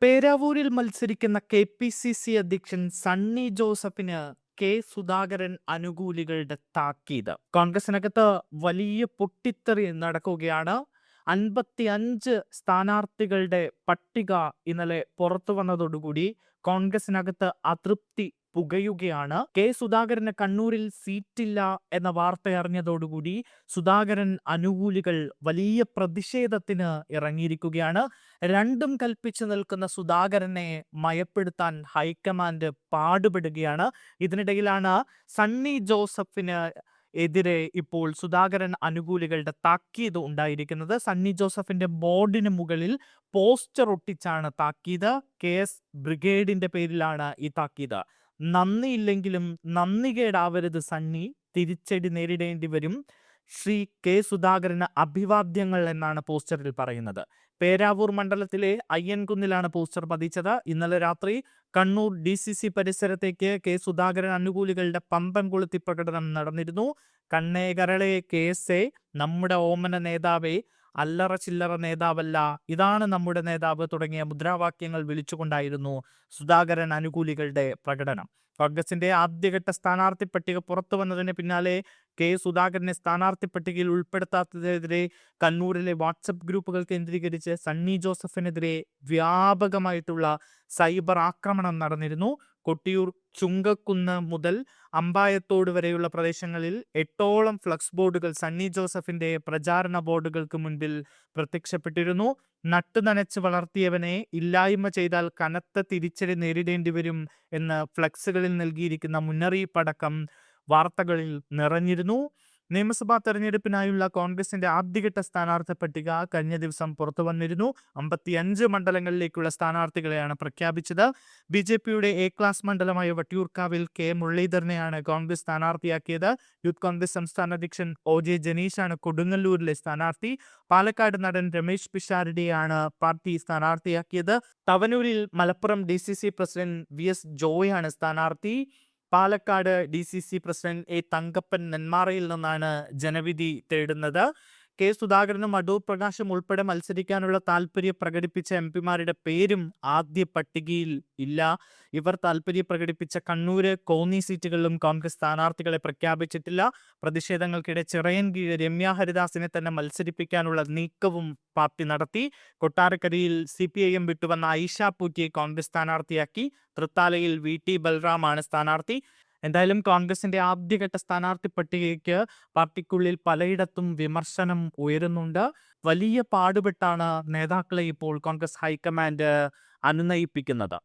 പേരാവൂരിൽ മത്സരിക്കുന്ന കെ.പി.സി.സി അധ്യക്ഷൻ സണ്ണി ജോസഫിന് കെ സുധാകരൻ അനുകൂലികളുടെ താക്കീത്. കോൺഗ്രസിനകത്ത് വലിയ പൊട്ടിത്തെറി നടക്കുകയാണ്. 55 സ്ഥാനാർത്ഥികളുടെ പട്ടിക ഇന്നലെ പുറത്തു വന്നതോടുകൂടി കോൺഗ്രസിനകത്ത് അതൃപ്തി പുകയുകയാണ്. കെ സുധാകരന് കണ്ണൂരിൽ സീറ്റില്ല എന്ന വാർത്ത അറിഞ്ഞതോടുകൂടി സുധാകരൻ അനുകൂലികൾ വലിയ പ്രതിഷേധത്തിന് ഇറങ്ങിയിരിക്കുകയാണ്. രണ്ടും കൽപ്പിച്ചു നിൽക്കുന്ന സുധാകരനെ മയപ്പെടുത്താൻ ഹൈക്കമാൻഡ് പാടുപെടുകയാണ്. ഇതിനിടയിലാണ് സണ്ണി ജോസഫിന് എതിരെ ഇപ്പോൾ സുധാകരൻ അനുകൂലികളുടെ താക്കീത് ഉണ്ടായിരിക്കുന്നത്. സണ്ണി ജോസഫിന്റെ ബോർഡിന് മുകളിൽ പോസ്റ്റർ ഒട്ടിച്ചാണ് താക്കീത്. KS ബ്രിഗേഡിന്റെ പേരിലാണ് ഈ താക്കീത്. നന്ദിയില്ലെങ്കിലും നന്ദികേടാവരുത് സണ്ണി, തിരിച്ചടി നേരിടേണ്ടി വരും. ശ്രീ കെ സുധാകരന് അഭിവാദ്യങ്ങൾ എന്നാണ് പോസ്റ്ററിൽ പറയുന്നത്. പേരാവൂർ മണ്ഡലത്തിലെ അയ്യൻകുന്നിലാണ് പോസ്റ്റർ പതിച്ചത്. ഇന്നലെ രാത്രി കണ്ണൂർ DCC പരിസരത്തേക്ക് കെ സുധാകരൻ അനുകൂലികളുടെ പമ്പം കൊളുത്തി പ്രകടനം നടന്നിരുന്നു. കണ്ണേ കരളെ KSA, നമ്മുടെ ഓമന നേതാവേ, അല്ലറ ചില്ലറ നേതാവല്ല, ഇതാണ് നമ്മുടെ നേതാവ് തുടങ്ങിയ മുദ്രാവാക്യങ്ങൾ വിളിച്ചുകൊണ്ടായിരുന്നു സുധാകരൻ അനുകൂലികളുടെ പ്രകടനം. കോൺഗ്രസിന്റെ ആദ്യഘട്ട സ്ഥാനാർത്ഥി പട്ടിക പുറത്തു വന്നതിന് പിന്നാലെ കെ സുധാകരനെ സ്ഥാനാർത്ഥി പട്ടികയിൽ ഉൾപ്പെടുത്താത്തതിനെതിരെ കണ്ണൂരിലെ വാട്സപ്പ് ഗ്രൂപ്പുകൾ കേന്ദ്രീകരിച്ച് സണ്ണി ജോസഫിനെതിരെ വ്യാപകമായിട്ടുള്ള സൈബർ ആക്രമണം നടന്നിരുന്നു. കൊട്ടിയൂർ ചുങ്കക്കുന്ന് മുതൽ അമ്പായത്തോട് വരെയുള്ള പ്രദേശങ്ങളിൽ 8ഓളം ഫ്ലക്സ് ബോർഡുകൾ സണ്ണി ജോസഫിന്റെ പ്രചാരണ ബോർഡുകൾക്ക് മുൻപിൽ പ്രത്യക്ഷപ്പെട്ടിരുന്നു. നട്ടുനനച്ച് വളർത്തിയവനെ ഇല്ലായ്മ ചെയ്താൽ കനത്ത തിരിച്ചടി നേരിടേണ്ടി വരും എന്ന് ഫ്ലക്സുകളിൽ നൽകിയിരിക്കുന്ന മുന്നറിയിപ്പടക്കം വാർത്തകളിൽ നിറഞ്ഞിരുന്നു. നിയമസഭാ തെരഞ്ഞെടുപ്പിനായുള്ള കോൺഗ്രസിന്റെ ആദ്യഘട്ട സ്ഥാനാർത്ഥി പട്ടിക കഴിഞ്ഞ ദിവസം പുറത്തു വന്നിരുന്നു. 55 മണ്ഡലങ്ങളിലേക്കുള്ള സ്ഥാനാർത്ഥികളെയാണ് പ്രഖ്യാപിച്ചത്. BJPയുടെ A ക്ലാസ് മണ്ഡലമായ വട്ടിയൂർക്കാവിൽ K മുരളീധരനെയാണ് കോൺഗ്രസ് സ്ഥാനാർത്ഥിയാക്കിയത്. യൂത്ത് കോൺഗ്രസ് സംസ്ഥാന അധ്യക്ഷൻ OJ ജനീഷാണ് കൊടുങ്ങല്ലൂരിലെ സ്ഥാനാർത്ഥി. പാലക്കാട് നടൻ രമേശ് പിഷാരടിയാണ് പാർട്ടി സ്ഥാനാർത്ഥിയാക്കിയത്. തവനൂരിൽ മലപ്പുറം DCC പ്രസിഡന്റ് VS ജോയാണ് സ്ഥാനാർത്ഥി. Palakkad DCC president A Thankappan നെന്മാറയിൽ നിന്നാണ് ജനവിധി തേടുന്നത്. കെ സുധാകരനും അടൂർ പ്രകാശും ഉൾപ്പെടെ മത്സരിക്കാനുള്ള താല്പര്യം പ്രകടിപ്പിച്ച MP-മാരുടെ പേരും ആദ്യ പട്ടികയിൽ ഇല്ല. ഇവർ താല്പര്യം പ്രകടിപ്പിച്ച കണ്ണൂര്, കോന്നി സീറ്റുകളിലും കോൺഗ്രസ് സ്ഥാനാർത്ഥികളെ പ്രഖ്യാപിച്ചിട്ടില്ല. പ്രതിഷേധങ്ങൾക്കിടെ ചിറയൻകീഴ് രമ്യ ഹരിദാസിനെ തന്നെ മത്സരിപ്പിക്കാനുള്ള നീക്കവും പാർട്ടി നടത്തി. കൊട്ടാരക്കരയിൽ CPIM വിട്ടുവന്ന ഐഷ പൂറ്റിയെ കോൺഗ്രസ് സ്ഥാനാർത്ഥിയാക്കി. തൃത്താലയിൽ VT ബൽറാമാണ് സ്ഥാനാർത്ഥി. എന്തായാലും കോൺഗ്രസിന്റെ ആദ്യഘട്ട സ്ഥാനാർത്ഥി പട്ടികയ്ക്ക് പാർട്ടിക്കുള്ളിൽ പലയിടത്തും വിമർശനം ഉയരുന്നുണ്ട്. വലിയ പാടുപെട്ടാണ് നേതാക്കളെ ഇപ്പോൾ കോൺഗ്രസ് ഹൈക്കമാൻഡ് അനുനയിപ്പിക്കുന്നത്.